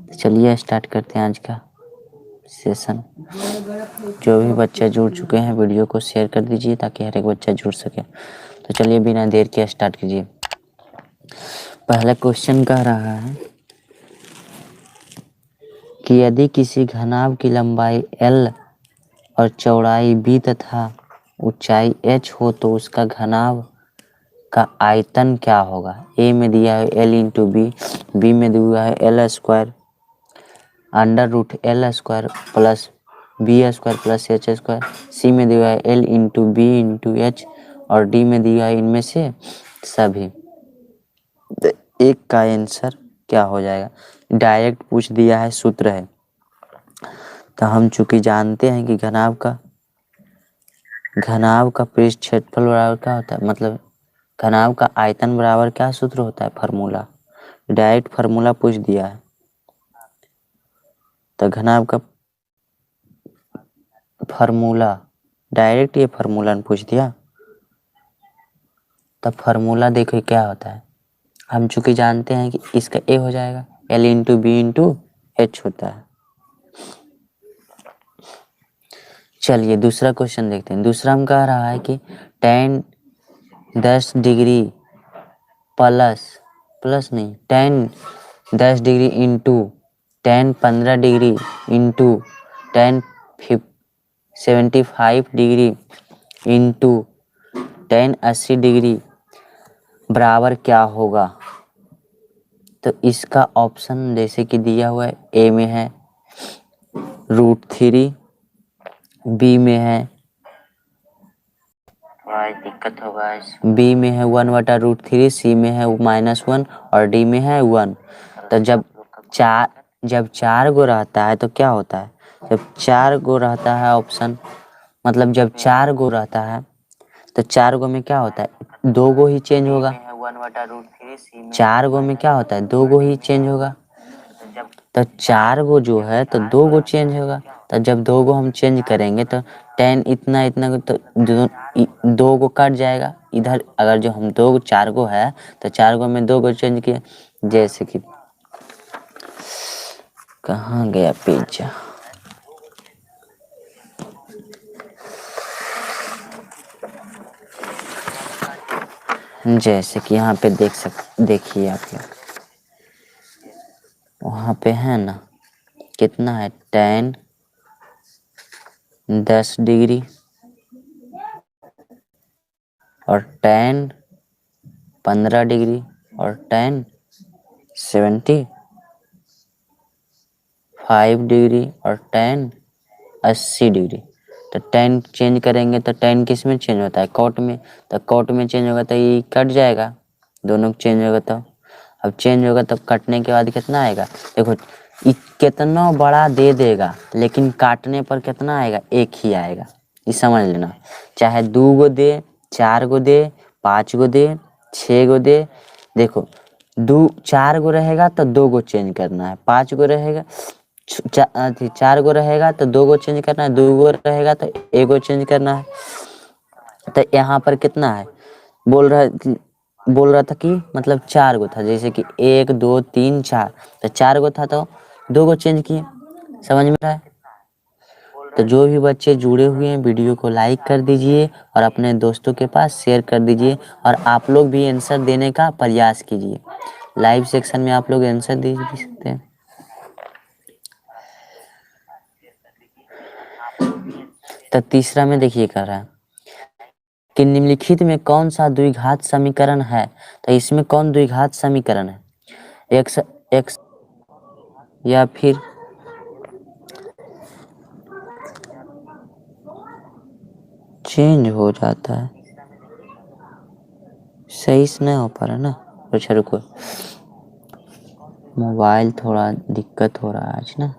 तो चलिए स्टार्ट करते हैं आज का सेशन। जो भी बच्चे जुड़ चुके हैं वीडियो को शेयर कर दीजिए ताकि हर एक बच्चा जुड़ सके। तो चलिए बिना देर के स्टार्ट कीजिए। पहला क्वेश्चन कह रहा है कि यदि किसी घनाभ की लंबाई L और चौड़ाई B तथा ऊंचाई h हो तो उसका घनाभ का आयतन क्या होगा। ए में दिया है L इंटू बी में दिया है L square under root L square plus B square plus H square, C में दिया है L into B into H और डी में दिया है इनमें से सभी। तो एक का आंसर क्या हो जाएगा। डायरेक्ट पूछ दिया है, सूत्र है। तो हम चूंकि जानते हैं कि घनाभ का पृष्ठ क्षेत्रफल बराबर क्या होता है, मतलब घनाभ का आयतन बराबर क्या सूत्र होता है, फार्मूला। डायरेक्ट फार्मूला पूछ दिया है। तो घनाभ का फार्मूला डायरेक्ट ये फार्मूला ने पूछ दिया। तब फार्मूला देखो क्या होता है। हम चूंकि जानते हैं कि इसका ए हो जाएगा L into B into H होता है। चलिए दूसरा क्वेश्चन देखते हैं। दूसरा हम कह रहा है कि tan 10 degree tan 10 degree into tan 15 degree into tan 75 degree into tan 80 degree बराबर क्या होगा। तो इसका ऑप्शन जैसे कि दिया हुआ है, ए में है √3, बी में है दिक्कत होगा, बी में है 1/√3, सी में है -1 और डी में है 1। तो जब चार गो रहता है तो क्या होता है, जब चार गो रहता है ऑप्शन, मतलब जब चार गो रहता है तो चार गो में क्या होता है, दो गो ही चेंज होगा। चार गो में क्या होता है, दो गो ही चेंज होगा। तो चार गो जो है तो दो गो चेंज होगा। तो जब दो गो हम चेंज करेंगे तो tan इतना इतना तो दो गो कट जाएगा इधर। अगर जो हम दो गो चार गो है तो चार गो में दो गो चेंज किए। जैसे कि कहाँ गया पिज्जा, जैसे कि यहाँ पे देखिए आप लोग, वहाँ पे है ना कितना है, tan 10 डिग्री और tan 15 डिग्री और tan 75 डिग्री और tan 80 डिग्री। तो tan चेंज करेंगे तो tan किस में चेंज होता है, कॉट में। तो कॉट में चेंज होगा तो ये कट जाएगा, दोनों चेंज होगा। तो अब चेंज होगा तो कटने के बाद कितना आएगा, देखो कितना बड़ा दे देगा लेकिन काटने पर कितना आएगा, एक ही आएगा। ये समझ लेना, चाहे दो गो दे, चार गो दे, पाँच गो दे, छः गो दे। देखो चार गो रहेगा तो दो गो चेंज करना है, पाँच गो रहेगा चार गो रहेगा तो दो गो चेंज करना है, दो गो रहेगा तो एक गो चेंज करना है। तो यहाँ पर कितना है, बोल रहा था कि मतलब चार गो था, जैसे कि 1 2 3 4, तो चार गो था तो दो गो चेंज किए। समझ में रहा है। तो जो भी बच्चे जुड़े हुए हैं वीडियो को लाइक कर दीजिए और अपने दोस्तों के पास शेयर कर दीजिए। और आप लोग भी आंसर देने का प्रयास कीजिए। लाइव सेक्शन में आप लोग आंसर दे सकते हैं। तो तीसरा में देखिए कह रहा है कि निम्नलिखित में कौन सा द्विघात समीकरण है। तो इसमें कौन द्विघात समीकरण है, एक्स एक्स या फिर चेंज हो जाता है, सही से नहीं हो पा रहा ना। अच्छा रुको, मोबाइल थोड़ा दिक्कत हो रहा है आज ना।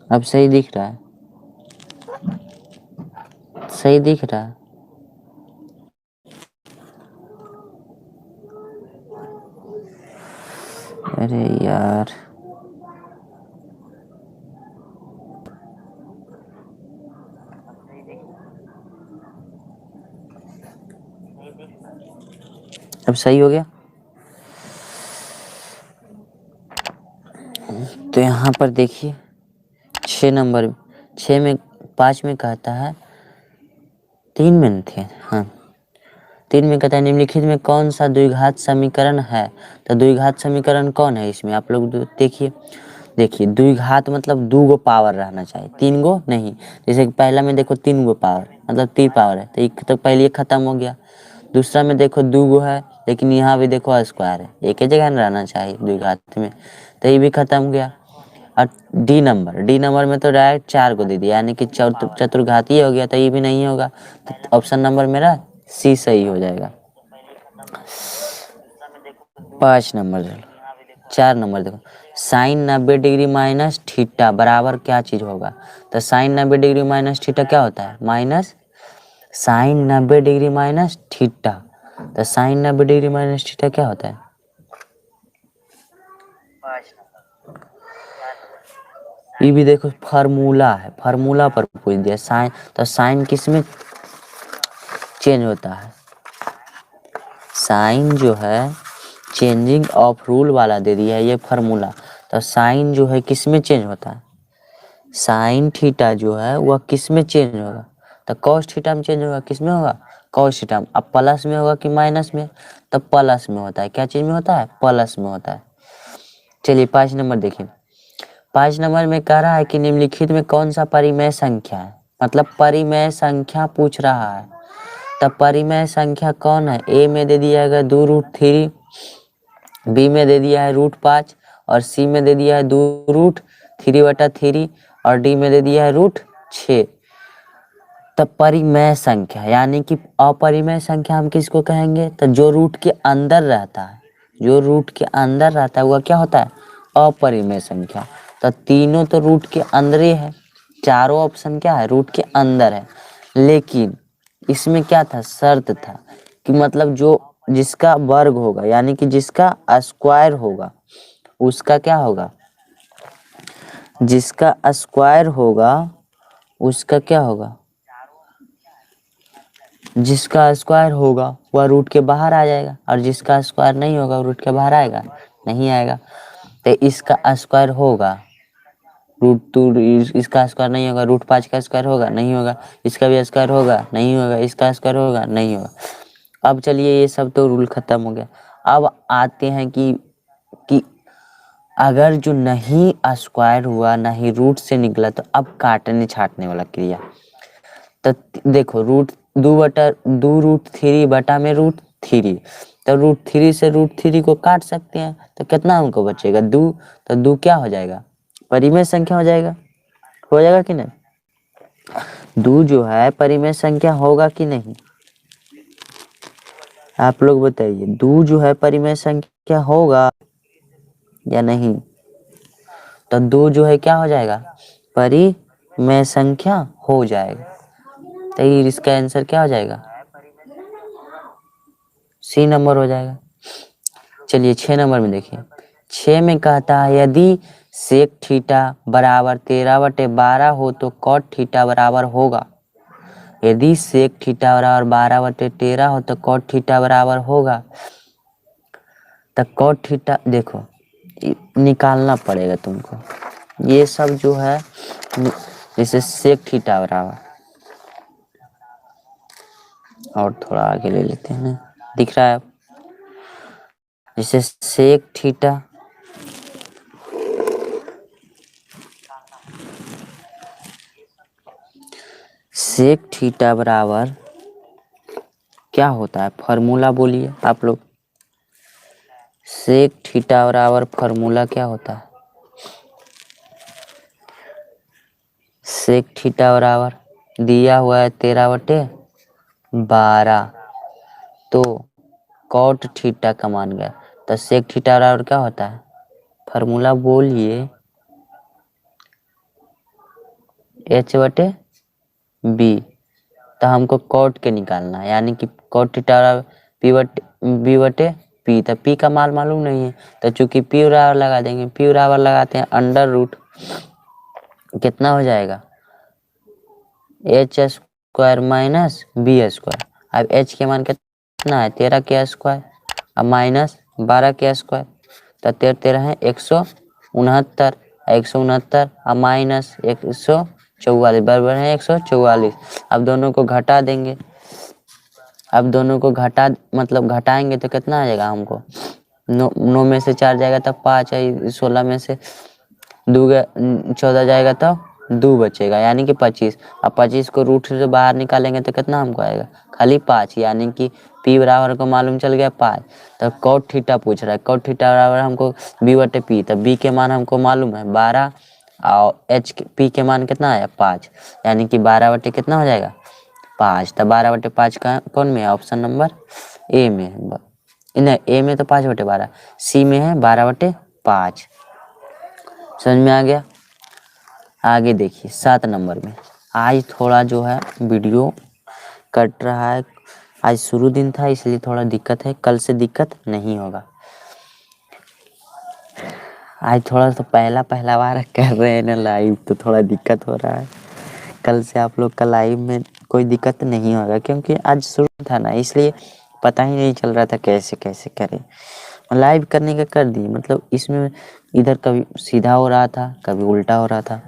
अब सही दिख रहा है, सही दिख रहा है। अरे यार अब सही हो गया। तो यहाँ पर देखिए 6 नंबर, 6 में 5 में कहता है 3 में थे, हाँ 3 में कहता है निम्नलिखित में कौन सा द्विघात समीकरण है। तो द्विघात समीकरण कौन है इसमें आप लोग देखिए। देखिए द्विघात मतलब 2 गो पावर रहना चाहिए, 3 गो नहीं। जैसे कि पहला में देखो 3 गो पावर मतलब 3 पावर है, तो एक तो पहले खत्म हो गया। दूसरा में देखो 2 गो है, लेकिन यहाँ भी देखो स्क्वायर है, एक ही जगह रहना चाहिए द्विघात में, तो ये भी खत्म हो गया। और डी नंबर में तो डायरेक्ट 4 को दे दिया, यानी कि चतुर्घातीय हो गया, तो ये भी नहीं होगा। तो ऑप्शन नंबर मेरा सी सही हो जाएगा। 5 नंबर, 4 नंबर देखो साइन 90 डिग्री माइनस थीटा बराबर क्या चीज होगा। तो साइन 90 डिग्री माइनस थीटा क्या होता है, minus sine 90 degree minus theta. तो साइन 90 डिग्री माइनस थीटा क्या होता है, ये भी देखो फार्मूला है, फार्मूला पर पूछ दिया साइन। तो साइन किस में चेंज होता है, साइन जो है चेंजिंग ऑफ रूल वाला दे दिया है ये फार्मूला। तो साइन जो है किस में चेंज होता है, साइन थीटा जो है वह किस में चेंज होगा। तो कॉस थीटा में चेंज होगा, किस में होगा, कॉस थीटा में। अब प्लस में होगा कि माइनस में, तो प्लस में होता है। क्या चीज में होता है, प्लस में होता है। चलिए 5 नंबर देखिए। 5 नंबर में कह रहा है कि निम्नलिखित में कौन सा परिमेय संख्या है, मतलब परिमेय संख्या पूछ रहा है। तब परिमेय संख्या कौन है, ए में दे दिया है 2√3, बी में दे दिया है √5, और सी में दे दिया है 2√3/3, और डी में दे दिया है √6। तब परिमेय संख्या यानी कि अपरिमेय संख्या हम किसको कहेंगे, तो जो रूट के अंदर रहता है, जो रूट के अंदर रहता है वह क्या होता है, अपरिमेय संख्या। तो तीनों तो रूट के अंदर ही है, चारों ऑप्शन क्या है, रूट के अंदर है। लेकिन इसमें क्या था, शर्त था कि मतलब जो जिसका वर्ग होगा यानी कि जिसका स्क्वायर होगा उसका क्या होगा, जिसका स्क्वायर होगा उसका क्या होगा, जिसका स्क्वायर होगा वह रूट के बाहर आ जाएगा, और जिसका स्क्वायर नहीं होगा रूट के बाहर आएगा, नहीं आएगा। तो इसका स्क्वायर होगा √2, इसका स्क्वायर नहीं होगा, √5 का स्क्वायर होगा, नहीं होगा। इसका भी स्क्वायर होगा, नहीं होगा। इसका स्क्वायर होगा, नहीं होगा। अब चलिए ये सब तो रूल खत्म हो गया। अब आते हैं कि अगर जो नहीं स्क्वायर हुआ, नहीं रूट से निकला, तो अब काटने छाटने वाला क्रिया। तो देखो √3 बटा में √3, तो √3 से √3 को काट सकते हैं, तो कितना हमको बचेगा 2। तो 2 क्या हो जाएगा, परिमेय संख्या हो जाएगा कि नहीं। 2 जो है परिमेय संख्या होगा कि नहीं, आप लोग बताइए। 2 जो है परिमेय संख्या होगा या नहीं। तो 2 जो है क्या हो जाएगा, परिमेय संख्या हो जाएगा। तो इसका आंसर क्या हो जाएगा, सी नंबर हो जाएगा। चलिए 6 नंबर में देखिए। 6 में कहता है यदि सेक थीटा बराबर 13/12 हो तो कॉट थीटा बराबर होगा। यदि सेक थीटा बराबर 12/13 हो तो कॉट थीटा बराबर होगा। तो कॉट थीटा देखो निकालना पड़ेगा तुमको, ये सब जो है जैसे सेक थीटा बराबर, और थोड़ा आगे ले लेते हैं, दिख रहा है जैसे सेक थीटा सेक थीटा बराबर क्या होता है, फार्मूला बोलिए आप लोग। सेक थीटा बराबर फार्मूला क्या होता है, सेक थीटा बराबर दिया हुआ है 13/12, तो कॉट थीटा का मान गया। तो सेक थीटा बराबर क्या होता है, फार्मूला बोलिए, h/b। तो हमको कॉट के निकालना है, यानी कि कॉट थीटा b/p। तो p का मान मालूम नहीं है, तो चूंकि p बराबर लगा देंगे, p बराबर लगाते हैं अंडर रूट, कितना हो जाएगा h² - b²। अब h के मान कितना कितना है 13 के स्क्वायर, अब माइनस 12 के स्क्वायर, तो 13 है 169, 169 अब माइनस 144 बराबर है 144। अब दोनों को घटा देंगे, अब दोनों को मतलब घटाएंगे तो कितना आ जाएगा हमको, 9 में से 4 जाएगा तब 5 है, 16 में से 14 जाएगा तब 2 बचेगा यानी कि 25। अब 25 को रूट से बाहर निकालेंगे तो कितना हमको आएगा खाली 5, यानी कि P बराबर को मालूम चल गया 5। तो कॉट थीटा पूछ रहा है, कॉट थीटा बराबर हमको B/P, तो B के मान हमको मालूम है 12 और P के मान कितना आया 5, यानी कि 12/, कितना हो जाएगा 5। तो 12/5 का कौन में है, ऑप्शन नंबर ए में है, नहीं ए में तो 5/12, सी में है 12/5। समझ में आ गया। आगे देखिए 7 नंबर में, आज थोड़ा जो है वीडियो कट रहा है, आज शुरू दिन था इसलिए थोड़ा दिक्कत है, कल से दिक्कत नहीं होगा। आज थोड़ा तो पहला बार कर रहे हैं ना लाइव, तो थोड़ा दिक्कत हो रहा है। कल से आप लोग का लाइव में कोई दिक्कत नहीं होगा, क्योंकि आज शुरू था ना, इसलिए पता ही नहीं चल रहा था कैसे कैसे करें। लाइव करने का कर दिए, मतलब इसमें इधर कभी सीधा हो रहा था कभी उल्टा हो रहा था।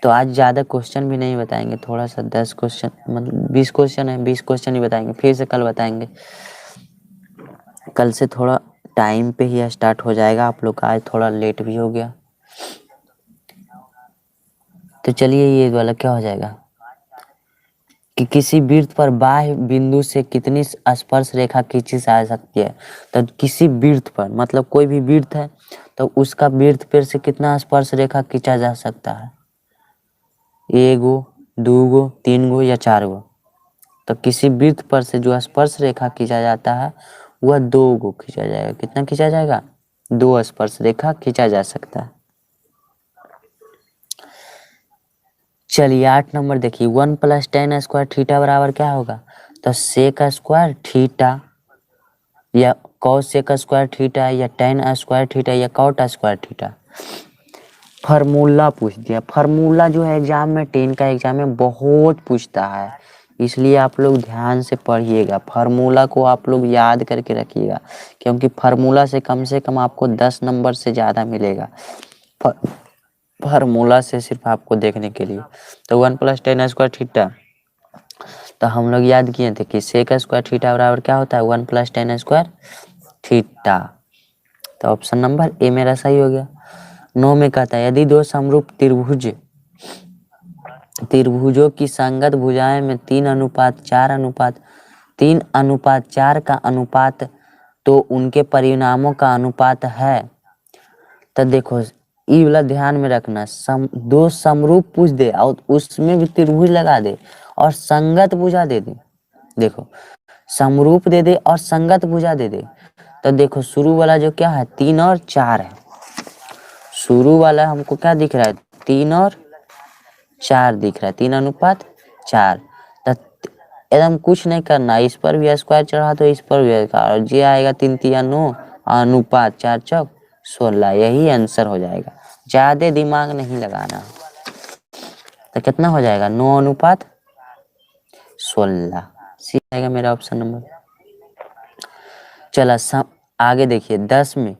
तो आज ज़्यादा क्वेश्चन भी नहीं बताएंगे, थोड़ा सा 10 क्वेश्चन, मतलब 20 क्वेश्चन है, 20 क्वेश्चन ही बताएंगे, फिर से कल बताएंगे। कल से थोड़ा टाइम पे ही स्टार्ट हो जाएगा आप लोग का, आज थोड़ा लेट भी हो गया। तो चलिए ये वाला क्या हो जाएगा कि किसी वृत्त पर बाह्य बिंदु से कितनी स्पर्श रेखा खींची जा सकती है। तो किसी वृत्त पर, मतलब कोई भी वृत्त है तो उसका वृत्त पर से कितना स्पर्श रेखा खींचा जा सकता है, 1 गो 2 गो 3 गो या 4 गो। तो किसी वृत्त पर से जो स्पर्श रेखा खींचा जाता है वह 2 गो खींचा जाएगा। कितना खींचा जाएगा, 2 स्पर्श रेखा खींचा जा सकता है। चलिए 8 नंबर देखिए, 1 + tan स्क्वायर थीटा बराबर क्या होगा, तो सेक स्क्वायर थीटा या कॉस सेक स्क्वायर थीटा या tan स्क्वायर थीटा या कॉट स्क्वायर थीटा। फार्मूला पूछ दिया, फार्मूला जो है एग्जाम में 10 का एग्जाम में बहुत पूछता है, इसलिए आप लोग ध्यान से पढ़िएगा, फार्मूला को आप लोग याद करके रखिएगा, क्योंकि फार्मूला से कम आपको 10 नंबर से ज़्यादा मिलेगा फार्मूला से, सिर्फ आपको देखने के लिए। तो 1 + tan स्क्वायर थीटा, तो हम लोग याद किए थे कि सेक स्क्वायर थीटा बराबर क्या होता है 1 + tan स्क्वायर थीटा। तो ऑप्शन नंबर ए मेरा सही हो गया। 9 में कहता है यदि 2 समरूप त्रिभुजों की संगत भुजाएं में 3:4 का अनुपात तो उनके परिणामों का अनुपात है। तो देखो ये वाला ध्यान में रखना, 2 समरूप पूछ दे और उसमें भी त्रिभुज लगा दे और संगत भुजा दे दे, देखो समरूप दे दे और संगत भुजा दे दे, तो देखो शुरू वाला जो क्या है 3 और 4 है, शुरू वाला हमको क्या दिख रहा है 3 और 4 दिख रहा है, 3:4। तो एकदम कुछ नहीं करना, इस पर भी स्क्वायर चढ़ा तो इस पर भी, और ये आएगा 3 × 9 अनुपात 4 × 4 = 16, यही आंसर हो जाएगा, ज्यादा दिमाग नहीं लगाना। तो कितना हो जाएगा 9:16, सी आएगा मेरा ऑप्शन नंबर। चला आगे देखिए 10 में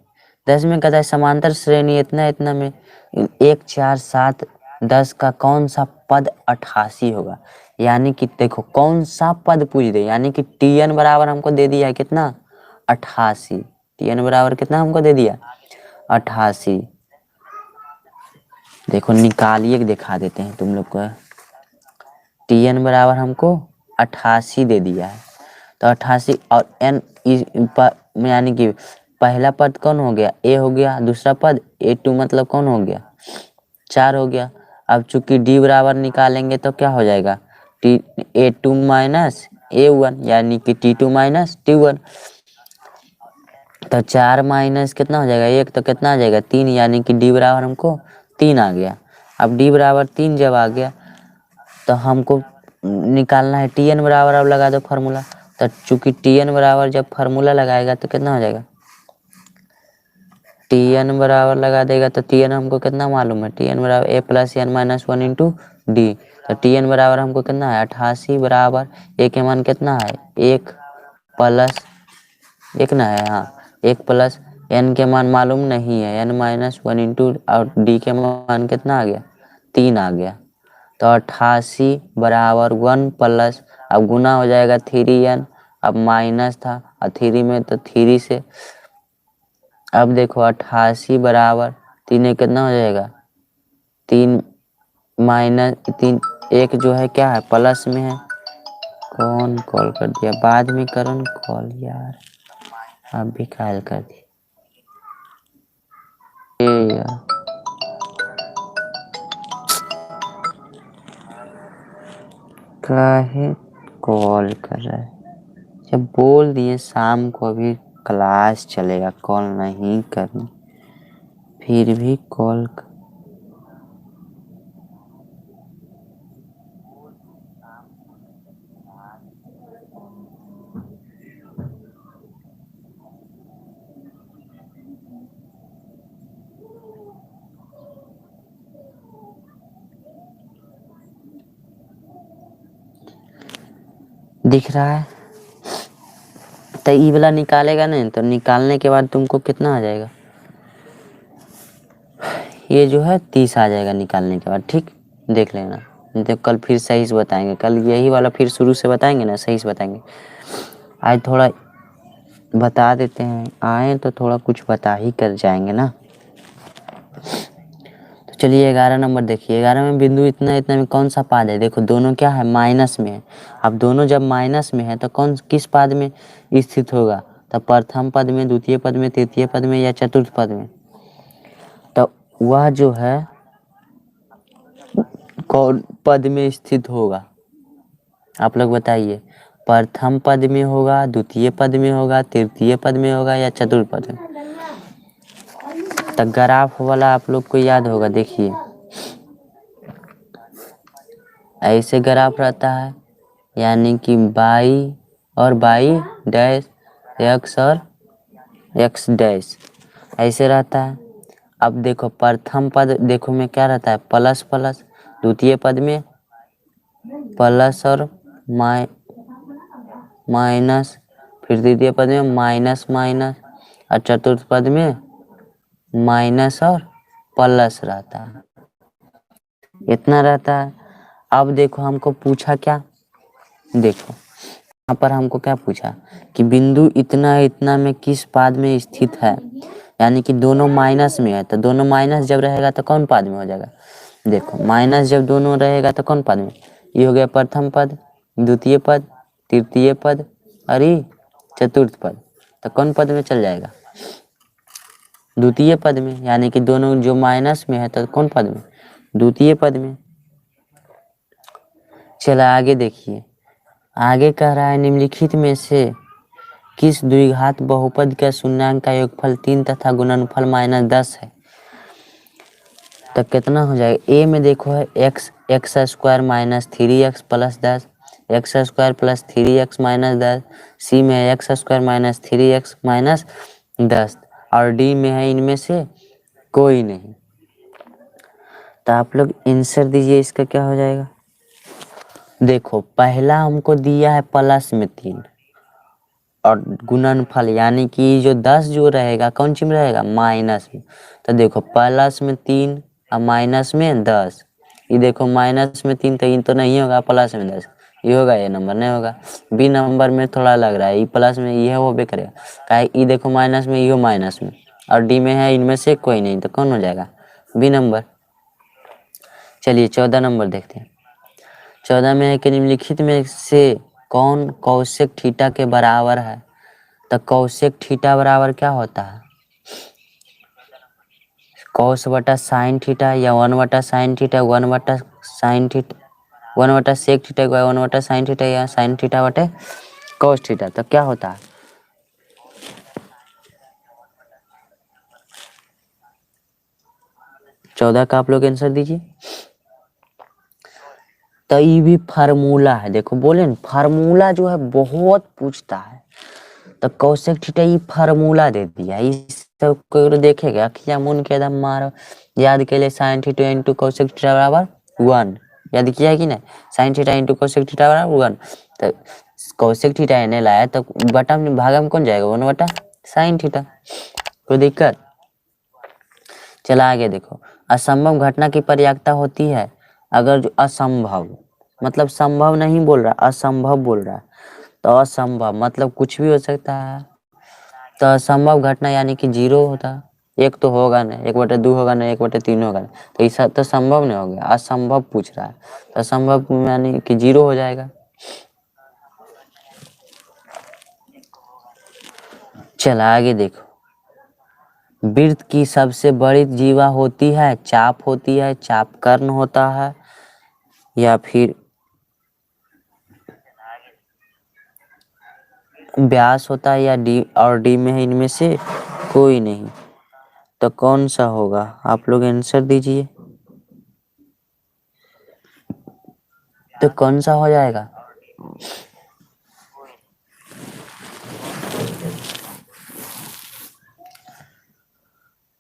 कहता है समांतर श्रेणी इतना में 1 4 7 10 का कौन सा पद 88 होगा। यानी कि देखो कौन सा पद पूछ दे, यानी कि Tn बराबर हमको दे दिया है कितना 88, Tn बराबर कितना हमको दे दिया 88। देखो निकालिए दिखा देते हैं तुम लोग को, Tn बराबर हमको 88 दे दिया है, तो 88 और n यानी कि पहला पद कौन हो गया a हो गया, दूसरा पद a2 मतलब कौन हो गया 4 हो गया। अब चूंकि d बराबर निकालेंगे तो क्या हो जाएगा a2 - a1 यानी कि t2 - t1, तो 4 माइनस कितना हो जाएगा 1, तो कितना आ जाएगा 3, यानी कि d बराबर हमको 3 आ गया। अब d बराबर 3 जब आ गया तो हमको निकालना है Tn बराबर, अब लगा दो फार्मूला, तो चूंकि Tn बराबर जब फार्मूला लगाएगा तो कितना हो जाएगा Tn बराबर लगा देगा तो Tn हमको कितना मालूम है, Tn बराबर a + n - 1 × d, तो Tn बराबर हमको कितना है 88 बराबर a के मान कितना है 1 प्लस एक ना है, हाँ 1 प्लस n के मान मालूम नहीं है, n-1 इंटू और d के मान कितना आ गया 3 आ गया। तो 88 बराबर 1 प्लस, अब गुना हो जाएगा 3n, अब माइनस था और 3 में तो 3 से, अब देखो 88 बराबर 3 कितना हो जाएगा 3 माइनस 3, एक जो है क्या है प्लस में है। कौन कॉल कर दिया, बाद में करो न कॉल यार, अब भी कॉल कर दिया यार। काहे कॉल कर रहा है, जब बोल दिए शाम को अभी क्लास चलेगा कॉल नहीं करनी, फिर भी कॉल दिख रहा है। तो ई वाला निकालेगा नहीं, तो निकालने के बाद तुमको कितना आ जाएगा, ये जो है 30 आ जाएगा निकालने के बाद, ठीक देख लेना। तो कल फिर सही से बताएंगे, कल यही वाला फिर शुरू से बताएंगे ना, सही से बताएंगे। आज थोड़ा बता देते हैं, आए तो थोड़ा कुछ बता ही कर जाएंगे ना। तो चलिए 11 नंबर देखिए, 11 में बिंदु इतना इतना में कौन सा पाद है, देखो दोनों क्या है माइनस में है। अब दोनों जब माइनस में है तो कौन किस पाद में स्थित होगा, तो प्रथम पद में, द्वितीय पद में, तृतीय पद में या चतुर्थ पद में। तो वह जो है कौन पद में स्थित होगा, आप लोग बताइए, प्रथम पद में होगा, द्वितीय पद में होगा, तृतीय पद में होगा या चतुर्थ पद में। तो ग्राफ वाला आप लोग को याद होगा, देखिए ऐसे ग्राफ रहता है, यानी कि बाई और बाई डैश एक्स और एक्स डैश ऐसे रहता है। अब देखो प्रथम पद देखो में क्या रहता है प्लस प्लस, द्वितीय पद में प्लस और माइनस, फिर तृतीय पद में माइनस माइनस और चतुर्थ पद में माइनस और प्लस रहता है, इतना रहता है। अब देखो हमको पूछा क्या, देखो यहाँ पर हमको क्या पूछा कि बिंदु इतना इतना में किस पाद में स्थित है, यानी कि दोनों माइनस में है। तो दोनों माइनस जब रहेगा तो कौन पाद में हो जाएगा, देखो माइनस जब दोनों रहेगा तो कौन पद में, ये हो गया प्रथम पद, द्वितीय पद, तृतीय पद और ये चतुर्थ पद। तो कौन पद में चल जाएगा, द्वितीय पद में, यानी कि दोनों जो माइनस में है तो कौन पद में, द्वितीय पद में। चला आगे देखिए, आगे कह रहा है निम्नलिखित में से किस द्विघात बहुपद का शून्यांक का योगफल 3 तथा गुणनफल -10 है। तो कितना हो जाएगा, ए में देखो है x square minus 3x plus 10, x square plus 3x minus 10, सी में है x square minus 3x minus 10 और डी में है इनमें से कोई नहीं। तो आप लोग आंसर दीजिए, इसका क्या हो जाएगा। देखो पहला हमको दिया है प्लस में 3 और गुणनफल यानी कि जो 10 जो रहेगा कौन सी में रहेगा माइनस में। तो देखो प्लस में 3 और माइनस में 10, ये देखो माइनस में 3 तो ये तो नहीं होगा, प्लस में 10 ये होगा, ये नंबर नहीं होगा। बी नंबर में थोड़ा लग रहा है, ये प्लस में ये हो भी करेगा, काहे ये देखो माइनस में, ये हो माइनस में और डी में है इनमें से कोई नहीं, तो कौन हो जाएगा बी नंबर। चलिए 14 नंबर देखते हैं। 14 में है कि निम्नलिखित में से कौन कौशिक थीटा के बराबर है। तो कौशिक थीटा बराबर क्या होता है, कॉस बटा साइन थीटा या 1 बटा साइन थीटा, 1 बटा साइन थीटा, 1 बटा सेक थीटा, 1 बटा साइन थीटा या साइन थीटा बटे कॉस थीटा। तो क्या होता है, चौदह का आप लोग आंसर दीजिए। तो ये भी फार्मूला है, देखो बोले ना फार्मूला जो है बहुत पूछता है। तो कौशिक थीटा ये फार्मूला दे दिया, इस सब को देखेगा अखिया मुन के एकदम मारो, याद के लिए sine theta into Kaushik theta बराबर 1, याद किया है कि नहीं, sine theta into Kaushik theta बराबर 1। तो कौशिक थीटा एन एल आया तो बटा में भागा में कौन जाएगा 1 बटा साइन थीटा। कोई दिक्कत? चला आगे देखो, असंभव घटना की पर्याप्तता होती है अगर जो असंभव मतलब संभव नहीं बोल रहा, असंभव बोल रहा है, तो असंभव मतलब कुछ भी हो सकता है। तो असंभव घटना यानी कि 0 होता, एक तो होगा नहीं, 1/2 होगा नहीं, 1/3 होगा नहीं, तो ऐसा तो संभव नहीं हो गया, असंभव पूछ रहा है, तो असंभव यानी कि 0 हो जाएगा। चला आगे देखो, वृत्त की सबसे बड़ी जीवा होती है चाप होती है, चाप कर्ण होता है, या फिर व्यास होता है, या डी और डी में है, इनमें से कोई नहीं, तो कौन सा होगा? आप लोग आंसर दीजिए, तो कौन सा हो जाएगा?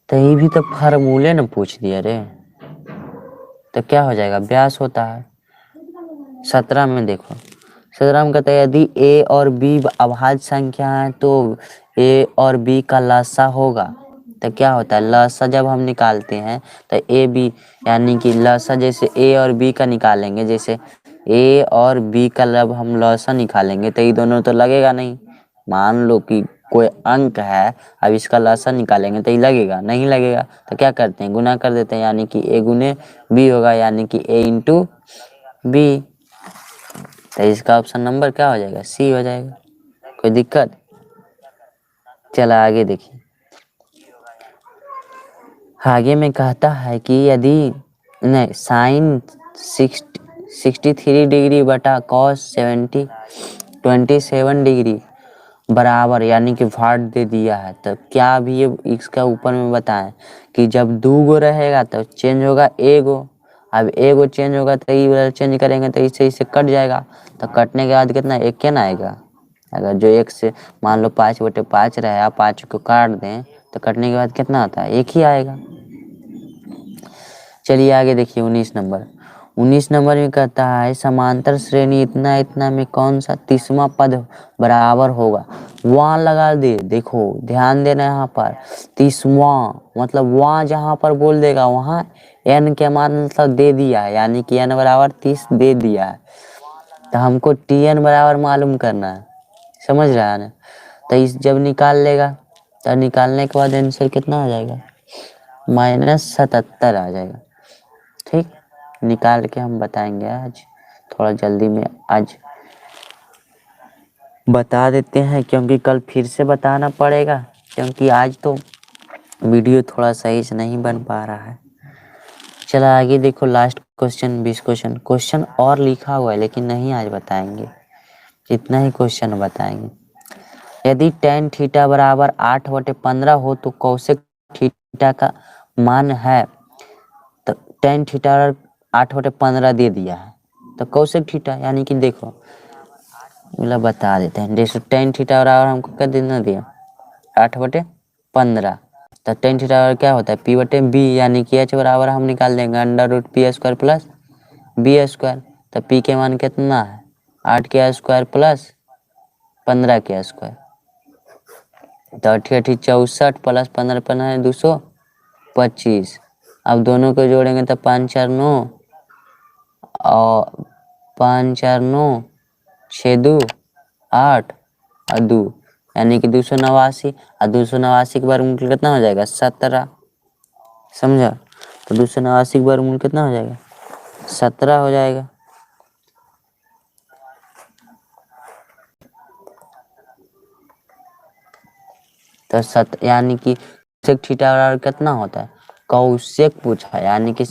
तो ये भी तो फार्मूले न पूछ दिया रे, तो क्या हो जाएगा? व्यास होता है। 17 में देखो, 17 में कहता है यदि ए और बी अभाज्य संख्या है तो ए और बी का लसा होगा, तो क्या होता है? लसा जब हम निकालते हैं तो ए बी यानी कि लसा जैसे ए और बी का निकालेंगे, जैसे ए और बी का जब हम लसा निकालेंगे तो ये दोनों तो लगेगा नहीं। मान लो कि कोई अंक है, अब इसका लसा निकालेंगे तो ये लगेगा नहीं, लगेगा, तो क्या करते हैं? गुना कर देते हैं, यानी कि ए गुने बी होगा, यानी कि ए इंटू बी, तो इसका ऑप्शन नंबर क्या हो जाएगा? सी हो जाएगा। कोई दिक्कत? चला आगे देखिए, आगे में कहता है कि यदि नहीं साइन 63 डिग्री बटा कॉस 27 डिग्री बराबर यानी कि भाट दे दिया है, तो क्या भी ये इसका ऊपर में बताएं कि जब 2 गो रहेगा तो चेंज होगा एगो, अब एगो चेंज होगा तो ये वाला चेंज करेंगे तो इससे कट जाएगा, तो कटने के बाद कितना? एक क्या ना आएगा। अगर जो एक से मान लो 5/5 रहे, आप 5 को काट दें तो कटने के बाद कितना आता है? एक ही आएगा। चलिए आगे देखिए 19 नंबर में कहता है समांतर श्रेणी इतना इतना में कौन सा 30वां पद बराबर होगा? वहाँ लगा दे, देखो ध्यान देना यहाँ पर, 30वां मतलब वहाँ जहाँ पर बोल देगा वहाँ n के मान मतलब दे दिया है, यानी कि n बराबर 30 दे दिया है, तो हमको tn बराबर मालूम करना है, समझ रहा है ना? तो इस जब निकाल लेगा तो निकालने के बाद आंसर कितना आ जाएगा? -77 आ जाएगा। ठीक, निकाल के हम बताएंगे, आज थोड़ा जल्दी में आज बता देते हैं, क्योंकि कल फिर से बताना पड़ेगा, क्योंकि आज तो वीडियो थोड़ा सही से नहीं बन पा रहा है। चला आगे देखो, लास्ट क्वेश्चन 20 क्वेश्चन और लिखा हुआ है लेकिन नहीं आज बताएंगे, इतना ही क्वेश्चन बताएंगे। यदि tan थीटा बराबर 8/15 हो तो कौशिक थीटा का मान है, तो tan थीटा 8/15 दे दिया है, तो कौशिक थीटा यानी कि देखो मतलब बता देते हैं, जैसे tan थीटा बराबर हमको क्या देना दिया? 8/15, तो tan थीटा बराबर क्या होता है? p/b, यानी कि h बराबर हम निकाल देंगे √p² प्लस b², तो p के मान कितना है? 8 के स्क्वायर प्लस 15 के स्क्वायर, तो 8 64 प्लस 15 225। अब दोनों को जोड़ेंगे तो 5 4 9 और 5 4 9 6 2 8 और 2, यानी कि 289, और 289 के वर्गमूल कितना हो जाएगा? 17, समझा? तो 289 के वर्गमूल कितना हो जाएगा? 17 हो जाएगा। तो यानी कि कौशिक थीटा बराबर कितना होता है? कौशिक पूछा, यानी कि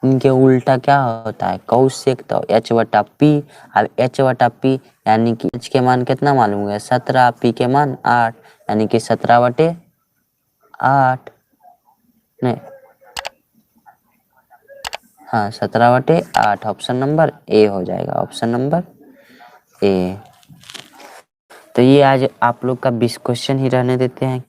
इनके उल्टा क्या होता है? कौशिक, तो h/p, अब h/p यानी कि h के मान कितना मालूम है? 17, p के मान 8, यानी कि 17/8 नहीं, हाँ 17/8, ऑप्शन नंबर ए हो जाएगा, ऑप्शन नंबर ए। तो ये आज आप लोग का 20 क्वेश्चन ही रहने देते हैं।